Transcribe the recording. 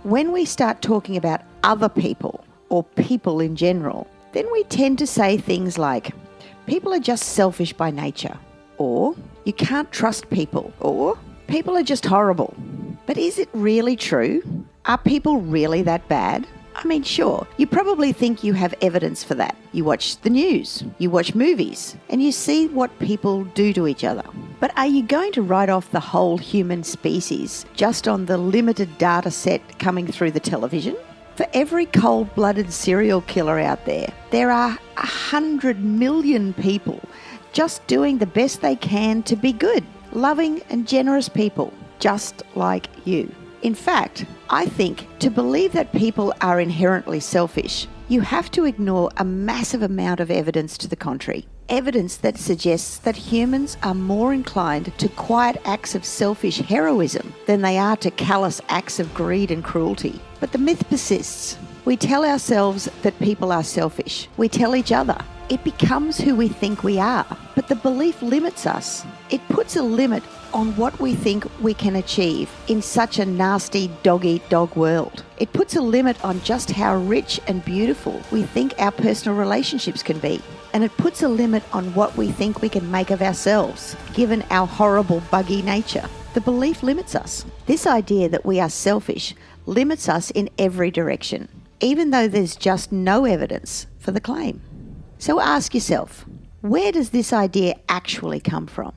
When we start talking about other people or people in general, then we tend to say things like, people are just selfish by nature, or you can't trust people, or people are just horrible. But is it really true? Are people really that bad? I mean, sure, you probably think you have evidence for that. You watch the news, you watch movies, and you see what people do to each other. But are you going to write off the whole human species just on the limited data set coming through the television? For every cold-blooded serial killer out there are 100 million people just doing the best they can to be good, loving and generous people, just like you. In fact, I think to believe that people are inherently selfish, you have to ignore a massive amount of evidence to the contrary. Evidence that suggests that humans are more inclined to quiet acts of selfish heroism than they are to callous acts of greed and cruelty. But the myth persists. We tell ourselves that people are selfish. We tell each other. It becomes who we think we are. But the belief limits us. It puts a limit on what we think we can achieve in such a nasty dog-eat-dog world. It puts a limit on just how rich and beautiful we think our personal relationships can be. And it puts a limit on what we think we can make of ourselves, given our horrible, buggy nature. The belief limits us. This idea that we are selfish limits us in every direction, even though there's just no evidence for the claim. So ask yourself, where does this idea actually come from?